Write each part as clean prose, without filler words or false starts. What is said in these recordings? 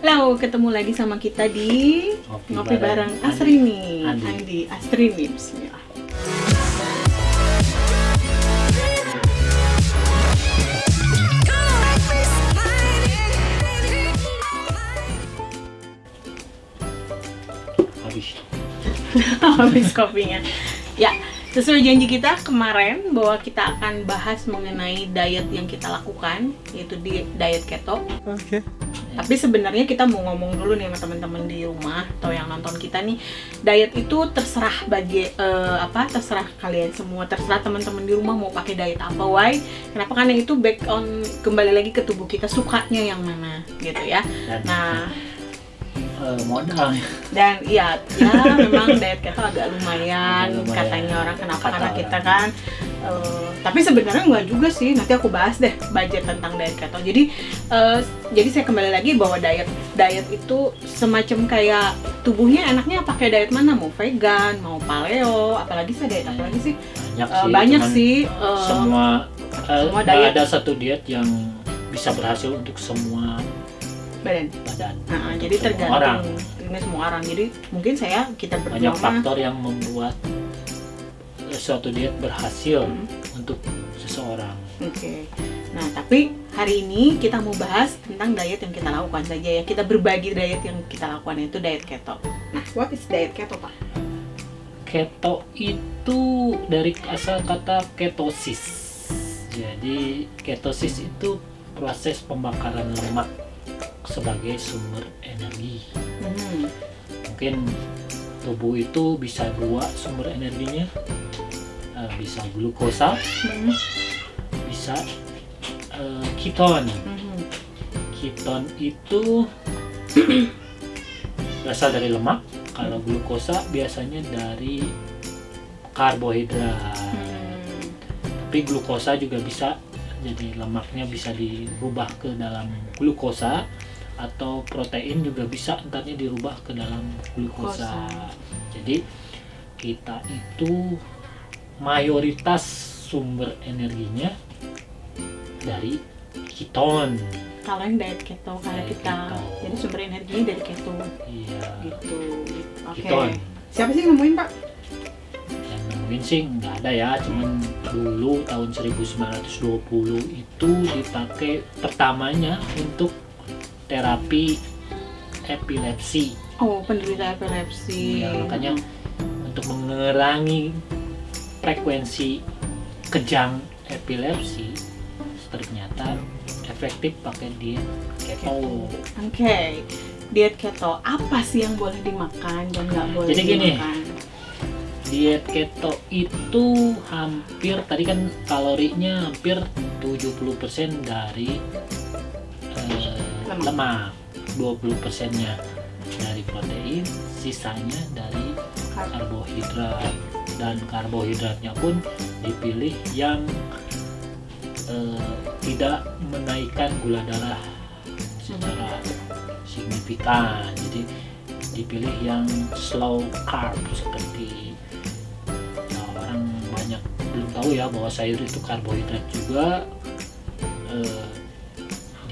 Halo, ketemu lagi sama kita di Ngopi bareng Astrini. Andi Astrini, bismillah. Habis kopinya. Ya, sesuai janji kita kemarin bahwa kita akan bahas mengenai diet yang kita lakukan, yaitu diet keto. Oke. Tapi sebenarnya kita mau ngomong dulu nih sama teman-teman di rumah atau yang nonton kita nih, diet itu terserah terserah kalian semua, terserah teman-teman di rumah mau pakai diet apa, why? Kenapa? Karena itu back on kembali lagi ke tubuh kita, sukanya yang mana gitu ya. Nah, modal dan ya memang diet keto agak lumayan katanya orang. Kenapa? Karena kita kan tapi sebenarnya enggak juga sih. Nanti aku bahas deh budget tentang diet keto. Jadi saya kembali lagi bahwa diet itu semacam kayak tubuhnya enaknya pakai diet mana, mau vegan, mau paleo, apalagi sih diet apalagi sih? Banyak sih. Semua diet. Ada satu diet yang bisa berhasil untuk semua badan. Jadi tergantung ini semua orang. Jadi mungkin kita berdua banyak faktor yang membuat suatu diet berhasil untuk seseorang. Oke. Nah, tapi hari ini kita mau bahas tentang diet yang kita lakukan saja ya. Kita berbagi diet yang kita lakukan, itu diet keto. Nah, what is diet keto, Pak? Keto itu dari asal kata ketosis. Jadi ketosis itu proses pembakaran lemak sebagai sumber energi. Mungkin tubuh itu bisa dua sumber energinya, bisa glukosa, bisa keton. Keton itu berasal dari lemak. Kalau glukosa biasanya dari karbohidrat. Tapi glukosa juga bisa, jadi lemaknya bisa dirubah ke dalam glukosa, atau protein juga bisa entarnya dirubah ke dalam glukosa. Jadi kita itu mayoritas sumber energinya dari keton. Kalau yang diet keto, jadi sumber energinya dari keto. Iya. Gitu. Oke. Keton. Siapa sih nemuin, Pak? Yang nemuin sih nggak ada ya, cuman dulu tahun 1920 itu dipakai pertamanya untuk terapi epilepsi. Oh, penderita epilepsi. Ya, makanya untuk mengurangi frekuensi kejang epilepsi ternyata efektif pakai diet keto. Oke. Diet keto apa sih yang boleh dimakan dan nggak boleh Jadi gini, dimakan? Diet keto itu hampir, tadi kan kalorinya hampir 70% dari lemak, 20%-nya dari protein, sisanya dari karbohidrat. Dan karbohidratnya pun dipilih yang tidak menaikkan gula darah secara signifikan. Jadi dipilih yang slow carb, seperti orang banyak belum tahu ya bahwa sayur itu karbohidrat juga.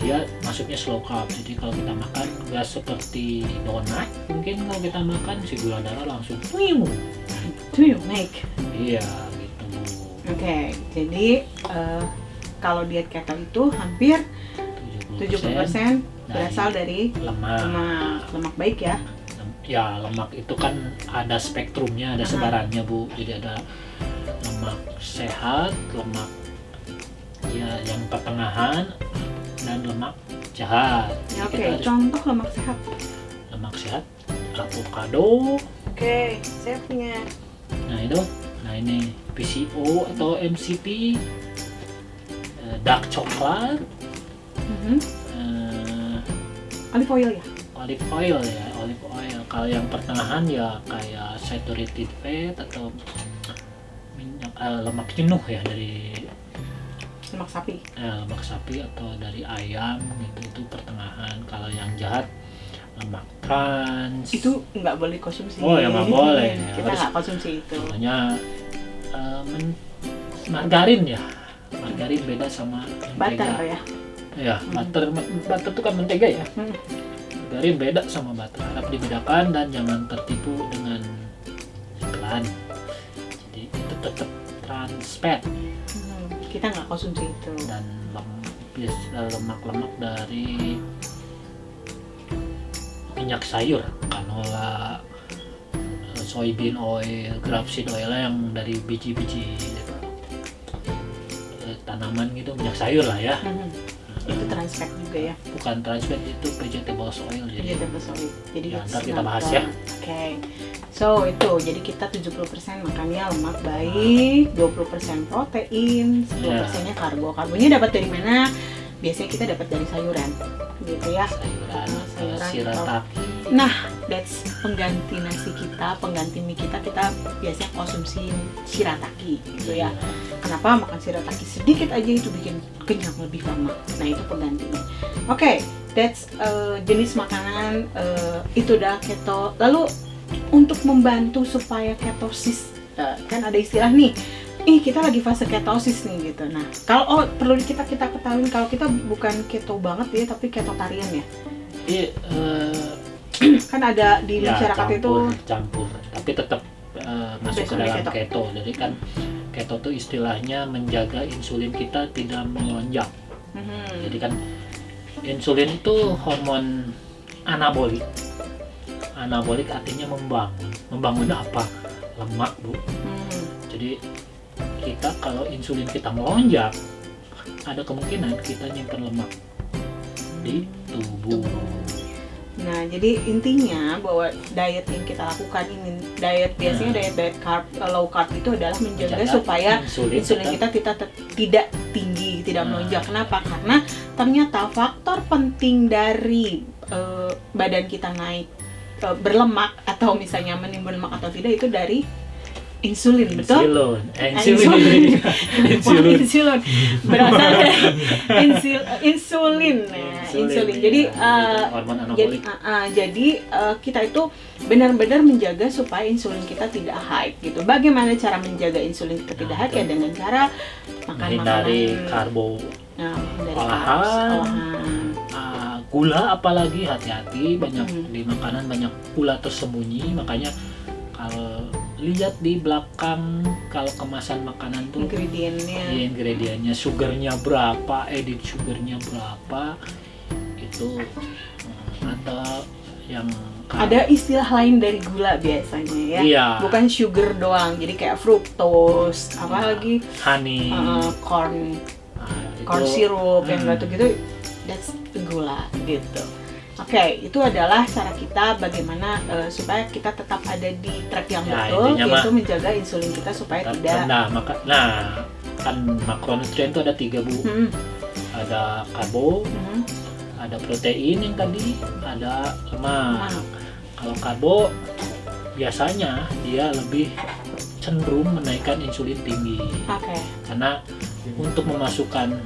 Dia masuknya slow carb, jadi kalau kita makan nggak seperti donat, mungkin kalau kita makan si gula darah langsung naik. Iya gitu. Oke, jadi kalau diet keto itu hampir 70% berasal dari lemak baik ya. Ya, lemak itu kan ada spektrumnya, ada sebarannya, Bu. Jadi ada lemak sehat, lemak ya yang pertengahan, dan lemak jahat. Oke, contoh lemak sehat. Lemak sehat, avocado. Oke, saya punya. Nah ini PCO atau MCT, dark coklat, olive oil ya. Olive oil. Kalau yang pertengahan ya kayak saturated fat atau minyak, lemak jenuh ya, dari Lemak sapi atau dari ayam gitu, itu pertengahan. Kalau yang jahat lemak trans itu nggak boleh konsumsi. Oh ya, nggak boleh. Kita nggak konsumsi itu. Namanya margarin ya. Margarin beda sama mentega. Butter ya. Ya, butter itu kan mentega ya. margarin beda sama butter. Harap dibedakan dan jangan tertipu dengan iklan. Jadi itu tetap trans fat Kita nggak konsumsi itu. dan lemak-lemak dari minyak sayur, canola, soybean oil, grapeseed oil yang dari biji-biji tanaman gitu, minyak sayur lah ya. Itu trans fat juga ya. Bukan trans fat, itu vegetable oil. Jadi Jadi ya, ntar kita bahas ya. Oke. So itu jadi kita 70% makannya lemak baik, 20% protein, 10%-nya karbo. Karbonya dapat dari mana? Biasanya kita dapat dari sayuran, gitu ya. Sayuran shirataki. Nah, that's pengganti nasi kita, pengganti mie kita biasanya konsumsi shirataki, gitu ya. Kenapa makan shirataki sedikit aja itu bikin kenyang lebih lama. Nah, itu penggantinya. Oke, that's jenis makanan itu udah keto. Lalu untuk membantu supaya ketosis, kan ada istilah nih, kita lagi fase ketosis nih gitu. Nah, kalau perlu kita ketahui kalau kita bukan keto banget ya, tapi ketotarian ya. Iya, Kan ada di masyarakat campur, tapi tetap masuk ke dalam keto. Jadi kan keto itu istilahnya menjaga insulin kita tidak melonjak. Jadi kan insulin itu hormon anabolik. Anabolik artinya membangun. Membangun apa? Lemak, Bu. Jadi kita kalau insulin kita melonjak, ada kemungkinan kita nyimpen lemak di tubuh. Nah, jadi intinya bahwa diet yang kita lakukan ini, biasanya diet carb, low carb itu adalah menjaga supaya insulin kita tidak tinggi, tidak melonjak. Kenapa? Karena ternyata faktor penting dari badan kita naik berlemak atau misalnya menimbun lemak atau tidak itu dari insulin, betul? Insulin. Berasal dari insulin. Jadi kita itu benar-benar menjaga supaya insulin kita tidak high gitu. Bagaimana cara menjaga insulin kita tidak high? Ya dengan cara makan menghindari karbo, olahan, gula, apalagi hati-hati banyak di makanan, banyak gula tersembunyi. Makanya kalau lihat di belakang kalau kemasan makanan tuh ingredientnya, sugarnya berapa, added sugarnya berapa, itu atau yang ada istilah lain dari gula biasanya ya. Iya. Bukan sugar doang, jadi kayak fructose, apalagi honey, corn syrup yang gitu, that's gula gitu. Oke, itu adalah cara kita bagaimana supaya kita tetap ada di track yang betul, yaitu menjaga insulin kita supaya tidak kan makronutrien itu ada 3, Bu. Ada karbo, ada protein yang tadi, ada lemak. Kalau karbo biasanya dia lebih cenderung menaikkan insulin tinggi. Karena untuk memasukkan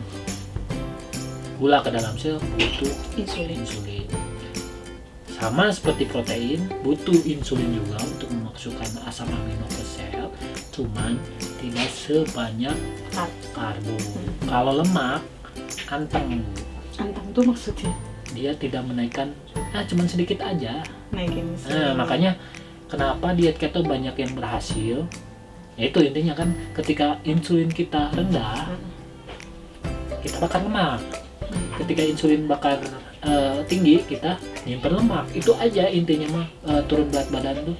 gula ke dalam sel butuh insulin. Sama seperti protein, butuh insulin juga untuk memasukkan asam amino ke sel, cuman tidak sebanyak karbo. Kalau lemak, anteng tuh maksudnya dia tidak menaikkan, cuman sedikit aja. Makanya kenapa diet keto banyak yang berhasil? Itu intinya kan, ketika insulin kita rendah, kita bakar lemak. Ketika insulin bakar tinggi, kita nyimpen lemak. Itu aja intinya mah, turun berat badan tuh.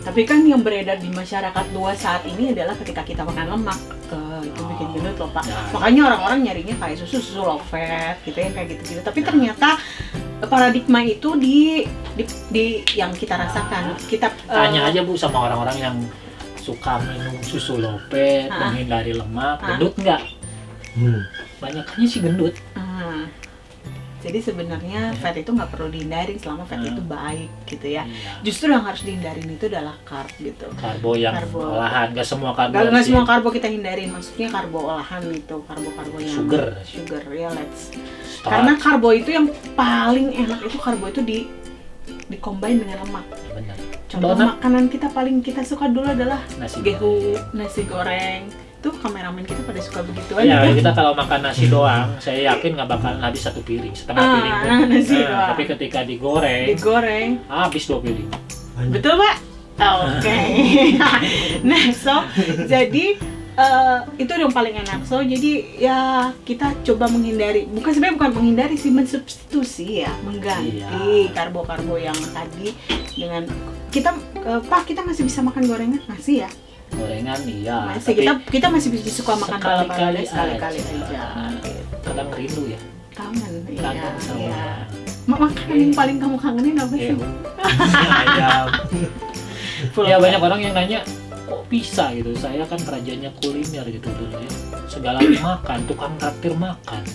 Tapi kan yang beredar di masyarakat luas saat ini adalah ketika kita makan lemak, itu bikin gendut loh Pak. Makanya orang-orang nyarinya kayak susu low fat gitu ya, kayak gitu. Tapi ternyata paradigma itu di yang kita rasakan. Kita tanya aja Bu sama orang-orang yang suka minum susu low fat, menghindari lemak, gendut nggak? Banyaknya sih gendut. Jadi sebenarnya fat itu nggak perlu dihindari selama fat itu baik gitu ya. Justru yang harus dihindarin itu adalah carb gitu. Karbo yang olahan, nggak semua karbo. Nggak semua karbo kita hindarin, maksudnya karbo olahan itu, karbo yang sugar ya, karena karbo itu yang paling enak itu karbo itu di-combine dengan lemak. Contoh makanan kita paling kita suka dulu adalah nasi goreng, Tuh kameramen kita pada suka begitu Ya, aja. kita kalau makan nasi doang, saya yakin nggak bakalan habis 1 piring, setengah piring pun. nasi doang. Tapi ketika digoreng, Digoreng. habis 2 piring. Betul, Pak? Oke. Nah, so jadi itu yang paling enak. So jadi ya kita coba menghindari, sebenarnya bukan menghindari sih, mensubstitusi ya, mengganti karbo-karbo yang tadi dengan kita Pak, kita masih bisa makan gorengan? Masih ya? Gorengan iya. Masih, kita masih bisa suka makan sekali-kali sekali-kali aja. aja. Kadang rindu ya. Kangen, Kangen sama iya. Makanan yang paling kamu kangenin apa sih? Ayam. Ya banyak orang yang nanya, kok bisa gitu, saya kan rajanya kuliner gitu dulu ya, segala makan, tukang traktir makan,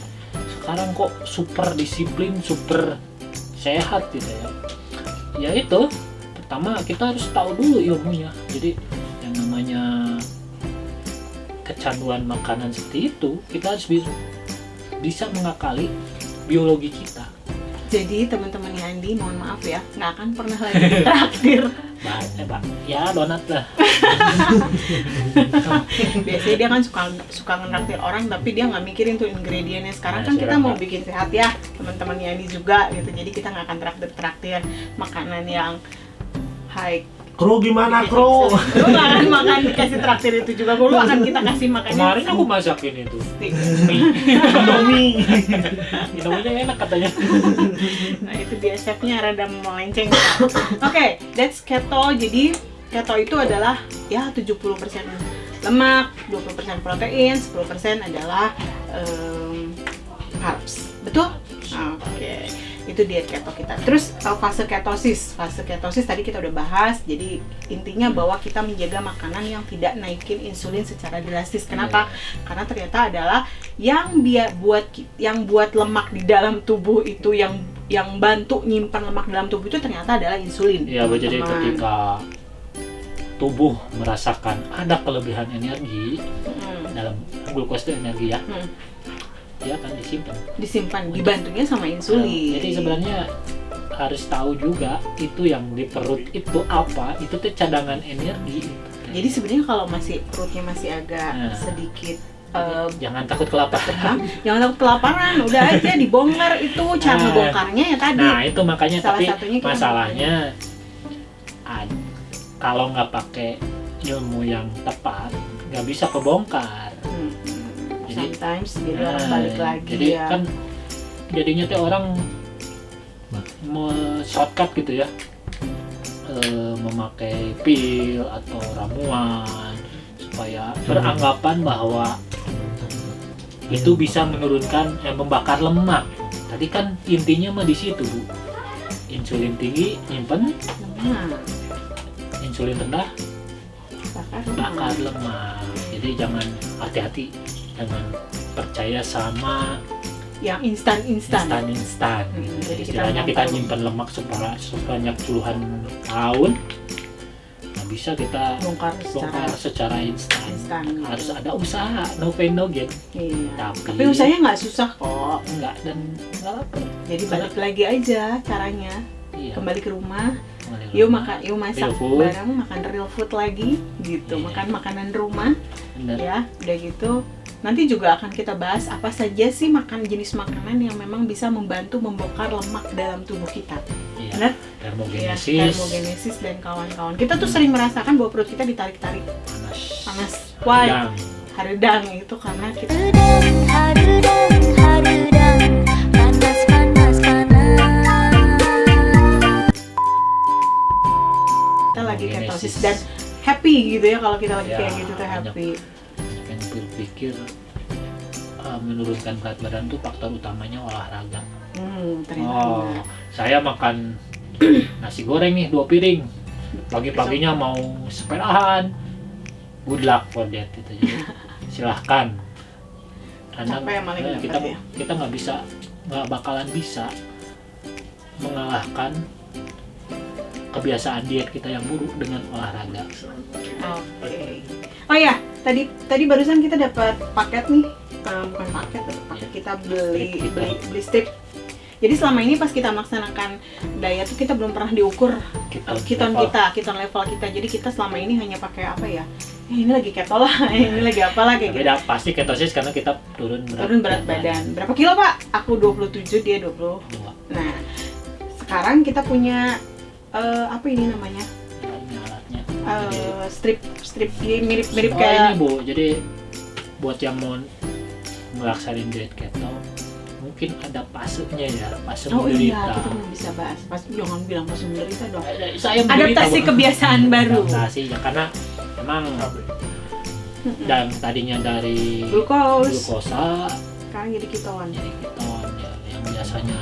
sekarang kok super disiplin, super sehat gitu ya. Ya itu, pertama kita harus tahu dulu ilmunya. Jadi yang namanya kecanduan makanan seperti itu, kita harus bisa mengakali biologi kita. Jadi teman-temannya Andi, mohon maaf ya, nggak akan pernah lagi traktir. Pak, ya donat lah. Biasanya dia kan suka ngeraktir orang, tapi dia nggak mikirin tuh ingredientnya. Sekarang kan kita mau bikin sehat ya, teman-temannya Andi juga gitu. Jadi kita nggak akan traktir makanan yang high. Kro gimana Kro? Lu nggak akan makan dikasih traktir itu juga, lu akan kita kasih makannya. Kemarin aku masakin itu Indomie. Indominya enak katanya. Nah itu dia, chefnya rada melenceng. Oke, that's keto. Jadi keto itu adalah ya 70% lemak, 20% protein, 10% adalah carbs. Betul? Oke. Itu diet keto kita. Terus fase ketosis tadi kita udah bahas. Jadi intinya bahwa kita menjaga makanan yang tidak naikin insulin secara drastis. Kenapa? Karena ternyata adalah yang buat lemak di dalam tubuh itu, yang bantu nyimpan lemak dalam tubuh itu ternyata adalah insulin. Iya, jadi ketika tubuh merasakan ada kelebihan energi dalam glukosa itu energi ya. Dia akan disimpan, dibantunya sama insulin. Jadi sebenarnya harus tahu juga itu yang di perut itu apa, itu tuh cadangan energi. Jadi sebenarnya kalau perutnya masih agak sedikit jangan takut kelaparan. Jangan takut kelaparan, udah aja dibongkar itu cara bongkarnya ya tadi. Nah itu makanya, tapi masalahnya kalau nggak pakai ilmu yang tepat nggak bisa kebongkar. Sometimes jadi orang balik lagi jadi ya. Kan jadinya tuh orang shortcut gitu ya, memakai pil atau ramuan supaya beranggapan bahwa itu bisa menurunkan, membakar lemak. Tadi kan intinya mah di situ, Bu. Insulin tinggi nyimpen lemak, insulin rendah bakar lemak. Jadi jangan, hati-hati, jangan percaya sama yang instan. Jadi istilahnya kita nyimpan lemak sebanyak puluhan tahun, nggak bisa kita bongkar secara instan. Harus ada usaha, no pain no gain. Iya. Tapi usahanya nggak susah kok. Nggak, dan nggak lapar. Jadi balik lagi aja caranya. Iya. Kembali ke rumah. Yuk masak bareng, makan real food lagi gitu. Iya. Makan makanan rumah. Bener. Ya, udah gitu. Nanti juga akan kita bahas apa saja sih jenis makanan yang memang bisa membantu membongkar lemak dalam tubuh kita. Iya. Benar? Termogenesis dan kawan-kawan. Kita tuh sering merasakan bahwa perut kita ditarik-tarik. Panas. Why? Haridang itu karena kita lagi ketosis dan happy gitu ya, kalau kita lagi kayak gitu tuh happy. Yang berpikir menurunkan berat badan tuh faktor utamanya olahraga. Saya makan nasi goreng nih 2 piring, pagi-paginya mau sepedaan, good luck for that itu. Jadi silahkan. Karena kita nggak bakalan bisa mengalahkan kebiasaan diet kita yang buruk dengan olahraga. Oke. Oh ya, tadi barusan kita dapat paket nih, bukan paket kita beli strip. Jadi selama ini pas kita melaksanakan diet tuh kita belum pernah diukur keton level kita. Jadi kita selama ini hanya pakai apa ya? ini lagi keto lah, ini lagi apalah kayak gitu. Beda pasti ketosis karena kita turun Berat badan. Berapa kilo Pak? Aku 27, dia 20. 2. Nah, sekarang kita punya apa ini namanya? Ini alatnya. Strip mirip Oh, kayak ini Bu, jadi buat yang mau ngelaksanain diet keto mungkin ada fasenya ya, fase Oh iya, menderita. kita belum bisa bahas. Jangan bilang pas menderita dong. Saya menderita, Adaptasi Bu. kebiasaan baru. Adaptasi ya, karena memang dan tadinya dari glukosa Sekarang jadi keton. jadi keton ya, yang biasanya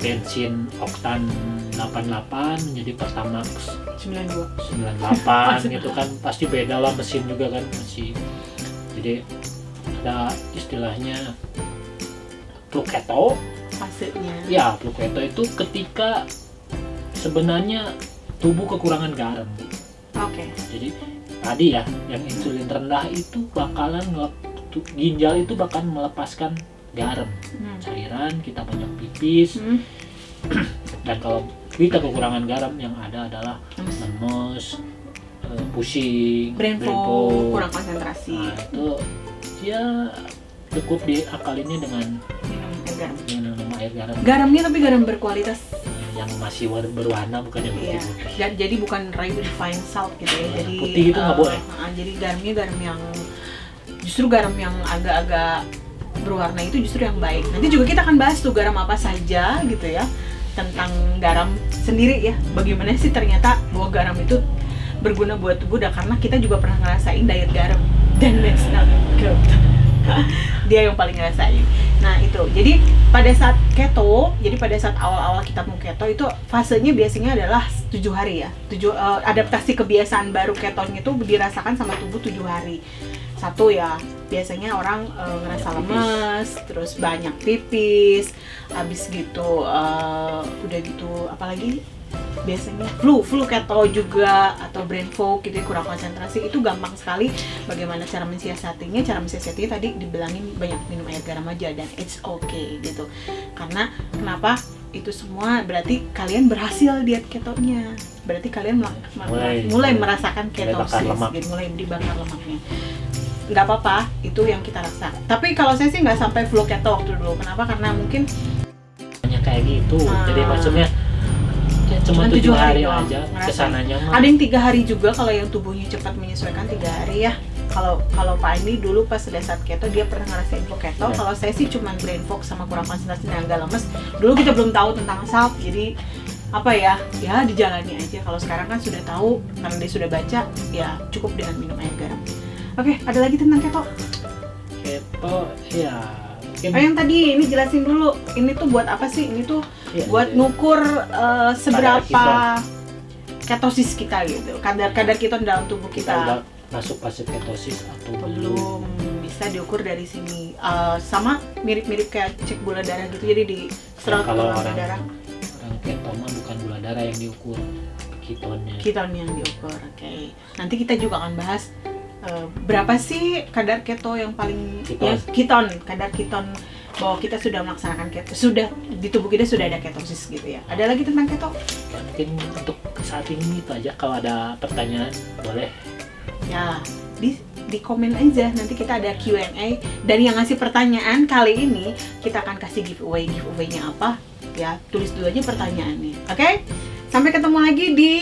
bensin oktan 88 menjadi Pertamax 92. 98 gitu kan, pasti beda lah mesin juga kan masih. Jadi ada istilahnya flu keto. Fasenya. Ya, flu keto itu ketika sebenarnya tubuh kekurangan garam. Oke. Jadi tadi ya, yang insulin rendah itu bakalan ginjal itu bakal melepaskan garam. Cairan kita banyak pipis. Dan kalau kita kekurangan garam, yang ada adalah lemes, pusing, Brain fog, kurang konsentrasi. Nah, itu ya cukup diakalinnya dengan Minum air garam. minum air garam Garamnya tapi garam berkualitas. yang masih berwarna, bukan yang Iya. putih. Jadi bukan refined salt gitu ya. Iya, Jadi putih itu nggak boleh. Jadi garamnya garam yang justru garam yang agak-agak berwarna itu justru yang baik. Nanti juga kita akan bahas tuh garam apa saja gitu ya, tentang garam sendiri ya. Bagaimana sih ternyata bahwa garam itu berguna buat tubuh, karena kita juga pernah ngerasain diet garam dan that's not good. Dia yang paling ngerasain. Nah itu, jadi pada saat keto, jadi pada saat awal-awal kita mau keto itu fasenya biasanya adalah 7 hari ya. Adaptasi kebiasaan baru ketonnya itu dirasakan sama tubuh 7 hari. Satu ya, biasanya orang ngerasa lemes, terus banyak pipis, habis gitu udah gitu apalagi biasanya flu keto juga, atau brain fog gitu, kurang konsentrasi. Itu gampang sekali bagaimana cara mensiasatinya. Cara mensiasatinya tadi dibilangin banyak minum air garam aja, dan it's okay gitu. Karena kenapa itu semua berarti kalian berhasil diet ketonya, berarti kalian mulai merasakan ketosis gitu, mulai dibakar lemaknya. Nggak apa-apa, itu yang kita rasa. Tapi kalau saya sih nggak sampai flu keto waktu dulu. Kenapa? Karena mungkin hanya kayak gitu. Jadi maksudnya ya cuma 7 hari aja kesananya mah. Ada yang 3 hari juga kalau yang tubuhnya cepat menyesuaikan, 3 hari ya. Kalau Pak Andi dulu pas pada saat keto dia pernah ngerasain flu keto. Kalau saya sih cuma brain fog sama kurang konsentrasi dan agak lemes. Dulu kita belum tahu tentang salt, jadi apa ya dijalani aja. Kalau sekarang kan sudah tahu karena dia sudah baca, ya cukup dengan minum air garam. Oke, ada lagi tentang keto? Keto ya mungkin yang tadi ini jelasin dulu. Ini tuh buat apa sih? Ini tuh buat ngukur seberapa ketosis kita gitu. Kadar keton dalam tubuh kita. Udah masuk fase ketosis atau belum, bisa diukur dari sini. Sama mirip-mirip kayak cek gula darah gitu. Jadi di serot kalau gula darah. Orang keto mah bukan gula darah yang diukur, ketonnya. Keton yang diukur. Oke. Nanti kita juga akan bahas berapa sih kadar keto yang paling keton, kadar keton bahwa kita sudah melaksanakan keto, sudah di tubuh kita sudah ada ketosis gitu ya. Ada lagi tentang keto? Ya, mungkin untuk saat ini itu aja. Kalau ada pertanyaan boleh ya di komen aja, nanti kita ada Q&A. Dan yang ngasih pertanyaan kali ini kita akan kasih giveaway-nya apa ya, tulis dulu aja pertanyaannya. Oke? Sampai ketemu lagi di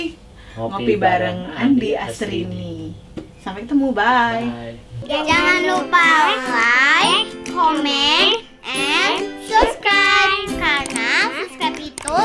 Ngopi Bareng Andi Asrini. Sampai ketemu, bye. Jangan lupa like, comment, and subscribe. Karena subscribe itu